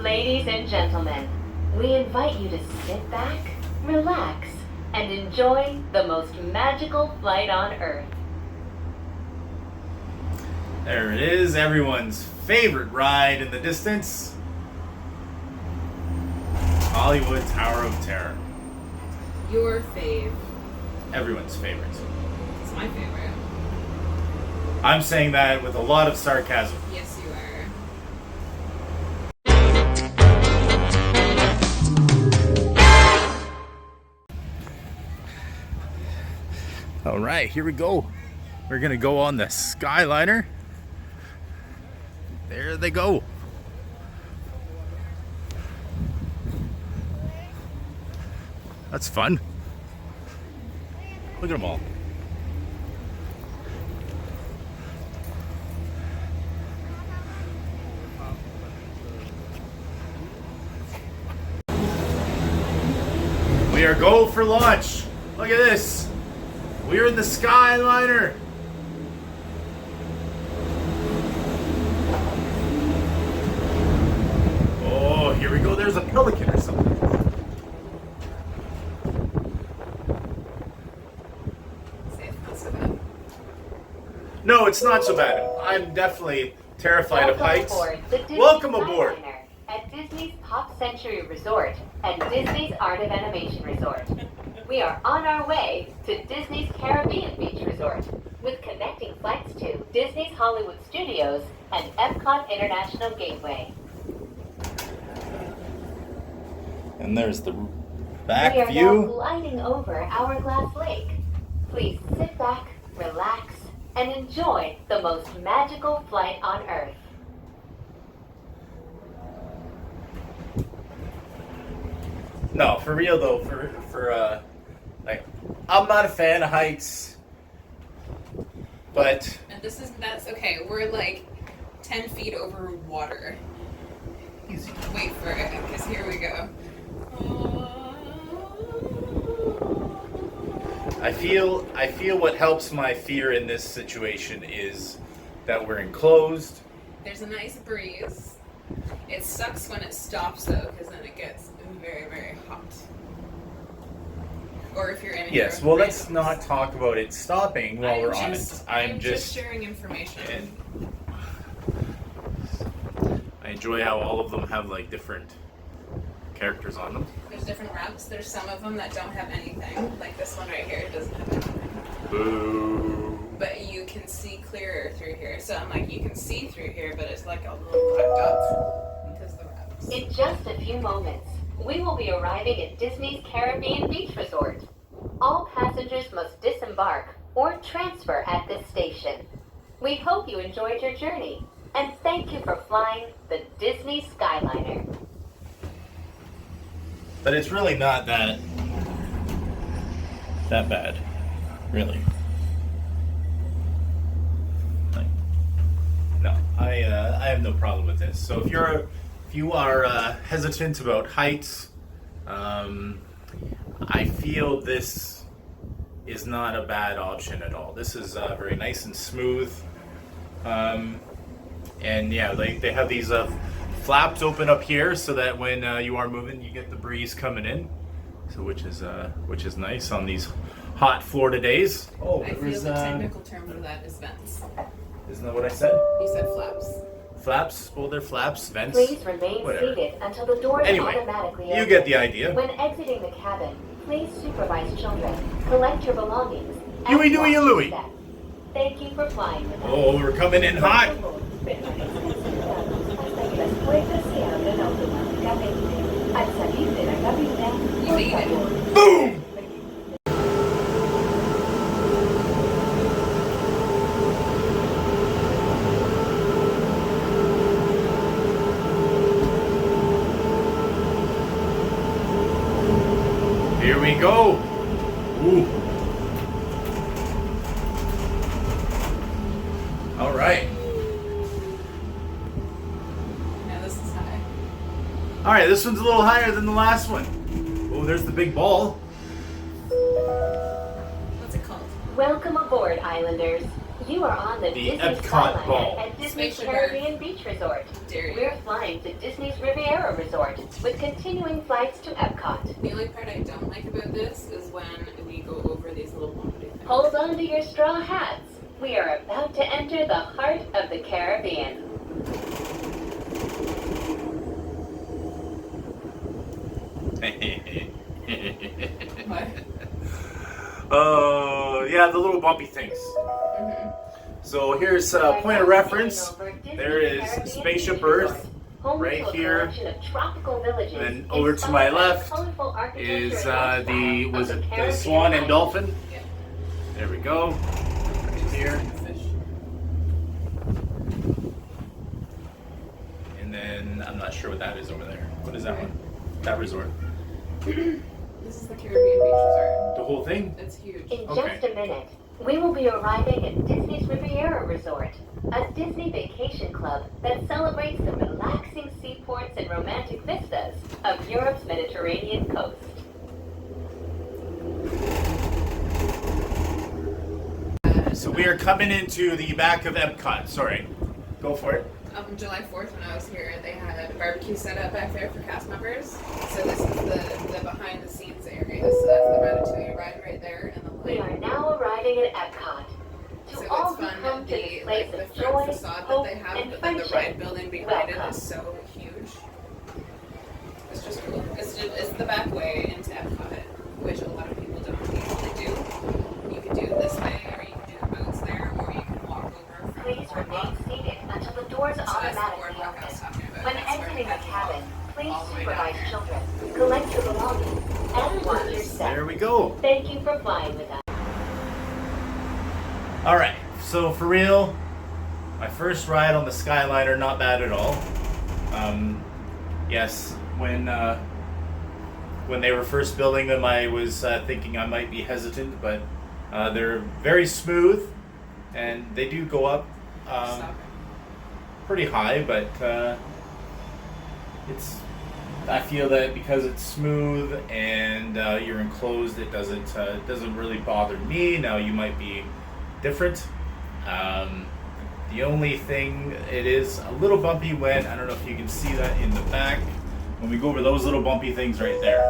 Ladies and gentlemen, we invite you to sit back, relax, and enjoy the most magical flight on Earth. There it is, everyone's favorite ride in the distance. Hollywood Tower of Terror. Your fave. Everyone's favorite. It's my favorite. I'm saying that with a lot of sarcasm. Yes, you are. All right, here we go. We're gonna go on the Skyliner. There they go. That's fun. Look at them all. We are go for launch. Look at this. We're in the Skyliner. Oh, here we go. There's a pelican or something. No, it's not so bad. I'm definitely terrified of heights. Welcome aboard. At Disney's Pop Century Resort and Disney's Art of Animation Resort. We are on our way to Disney's Caribbean Beach Resort with connecting flights to Disney's Hollywood Studios and Epcot International Gateway. And there's the back view. We are view. now gliding over Hourglass Lake. Please sit back, relax, and enjoy the most magical flight on Earth. No, for real though, like, I'm not a fan of heights, but And that's okay. We're like 10 feet over water. easy. Wait for it, because here we go. I feel what helps my fear in this situation is that we're enclosed. There's a nice breeze. It sucks when it stops though, because then it gets very, very hot. Or if you're in here. Yes, well, let's not talk about it stopping while we're on it. I'm just sharing information. And I enjoy how all of them have like different characters on them. There's different routes. There's some of them that don't have anything. Like this one right here doesn't have anything. Boo. But you can see clearer through here. So I'm like, you can see through here, but it's like a little fucked up because of the routes. In just a few moments, we will be arriving at Disney's Caribbean Beach Resort. All passengers must disembark or transfer at this station. We hope you enjoyed your journey, and thank you for flying the Disney Skyliner. But it's really not that bad, really. Like, no, I have no problem with this. So if you are hesitant about heights, I feel this is not a bad option at all. This is very nice and smooth, and yeah, they have these flaps open up here so that when you are moving, you get the breeze coming in. So which is nice on these hot Florida days. Oh, I feel the technical term for that is vents. Isn't that what I said? You said flaps. Flaps? Well, they're flaps, vents. Please remain seated until the doors automatically open. You get the idea. When exiting the cabin, please supervise children, collect your belongings, Huey, Dewey, and Louie. Thank you for flying with us. Oh, we're coming in hot. You made it. Boom! Here we go. Ooh. All right. Now this is high. All right, this one's a little higher than the last one. Oh, there's the big ball. What's it called? Welcome aboard, Islanders. You are on the Disney Epcot Skyliner ball. at Disney Spaceship Caribbean Beach Resort. Dare you. We're flying to Disney's Riviera Resort with continuing flights to Epcot. The only part I don't like about this is when we go over these little bumpy things. Hold on to your straw hats. We are about to enter the heart of the Caribbean. What? Oh, yeah, the little bumpy things. So here's a point of reference. There is Spaceship Earth right here. Then over to my left is the Swan and Dolphin. Yeah. There we go. Right here. Fish. And then I'm not sure what that is over there. What is that one? That resort. This is the Caribbean Beach Resort. The whole thing? It's huge. In Okay. just a minute, we will be arriving at Disney's Riviera Resort, a Disney vacation club that celebrates the relaxing seaports and romantic vistas of Europe's Mediterranean coast. So we are coming into the back of Epcot. Sorry. Go for it. July 4th when I was here, they had a barbecue set up back there for cast members. So this is the behind the scenes area. So that's the Ratatouille ride right there and the We line. are now arriving at Epcot. To So all it's who fun come that to this place the of front joy, facade that hope, they have, and but then the ride friendship, building behind it welcome. is so huge. It's just cool. It's the back way into Epcot, which a lot of people don't usually do. You can do it this way, or you can do the boats there, or you can walk over from Please the remain boardwalk. seated until the doors So that's the automatically boardwalk I was open. talking about. When That's where exiting we the have to cabin, walk please all the way down supervise here. children, collect your belongings, and watch your step. There we go. Thank you for flying with us. All right. So for real, my first ride on the Skyliner, not bad at all. Yes, when they were first building them, I was thinking I might be hesitant, but they're very smooth, and they do go up Stop. pretty high. But I feel that because it's smooth and you're enclosed, it doesn't really bother me. Now you might be different. The only thing, it is a little bumpy when, I don't know if you can see that in the back, when we go over those little bumpy things right there.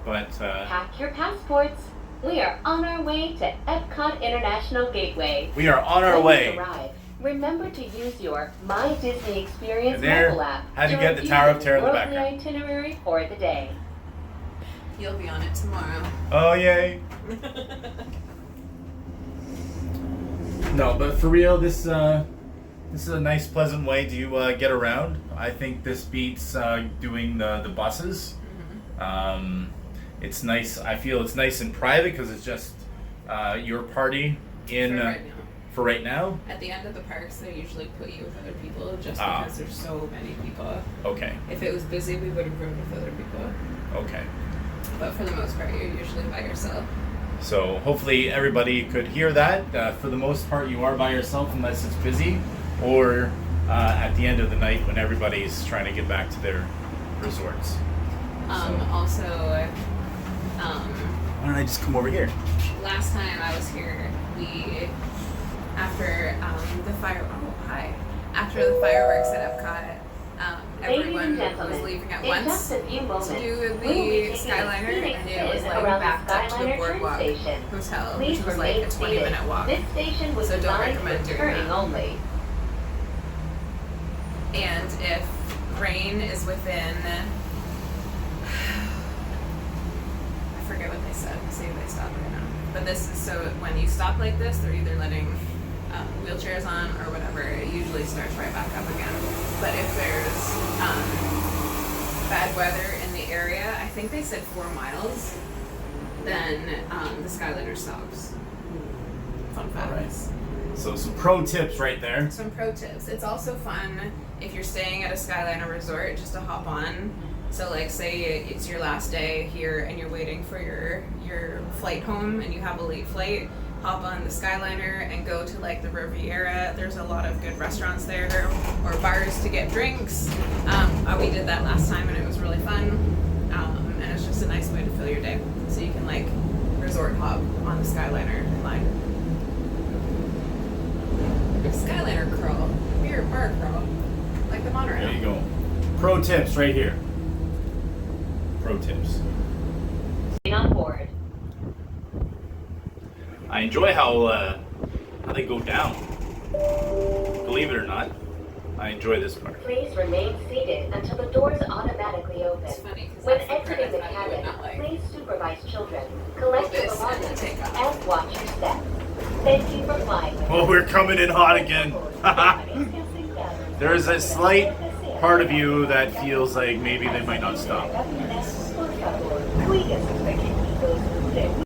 But Pack your passports. We are on our way to Epcot International Gateway. we are on our When way. you arrive, remember to use your My Disney Experience And there, mobile app had to to get the review Tower of Terror in the worldly background. itinerary for the day. You'll be on it tomorrow. Oh, yay. No, but for real, this is a nice, pleasant way to get around. I think this beats doing the buses. It's nice. I feel it's nice and private because it's just your party in For right now. for right now. At the end of the parks, they usually put you with other people just Ah. because there's so many people. Okay. If it was busy, we would have rode with other people. Okay. But for the most part, you're usually by yourself. So hopefully everybody could hear that. For the most part, you are by yourself unless it's busy, or at the end of the night when everybody's trying to get back to their resorts. Also, Why don't I just come over here? last time I was here, after the fireworks at Epcot, Ladies everyone and was gentlemen, leaving at in once just a few moments, to do we will the be taking a Skyliner, scenic and it was spin like around backed the up to the Skyliner boardwalk train station. hotel, Please which was like remain a 20-minute seated. walk. This station was So don't designed recommend for doing turning that. only. And if rain is within, I forget what they said. See if they stopped right now. But this is so when you stop like this, they're either letting wheelchairs on or whatever. It usually starts right back up again. But if there's bad weather in the area, I think they said 4 miles, then the Skyliner stops. Fun fact. Alright. So some pro tips right there. Some pro tips. It's also fun if you're staying at a Skyliner resort just to hop on. So like say it's your last day here and you're waiting for your flight home and you have a late flight, hop on the Skyliner and go to like the Riviera. There's a lot of good restaurants there or bars to get drinks. We did that last time and it was really fun. And it's just a nice way to fill your day. So you can like resort hop on the Skyliner line. Skyliner curl. Beer bar curl. Like the monorail. There you go. Pro tips right here. Pro tips. On board. I enjoy how they go down. Believe it or not, I enjoy this part. Please remain seated until the doors automatically open. It's funny because When that's the part exiting the I thought you would cabin, not like. please supervise children, collect your This and then belongings, take off. and watch your step. Thank you for flying with Oh, us. we're coming in hot again. There is a slight part of you that feels like maybe they might not stop. Cuídese, pequeñitos.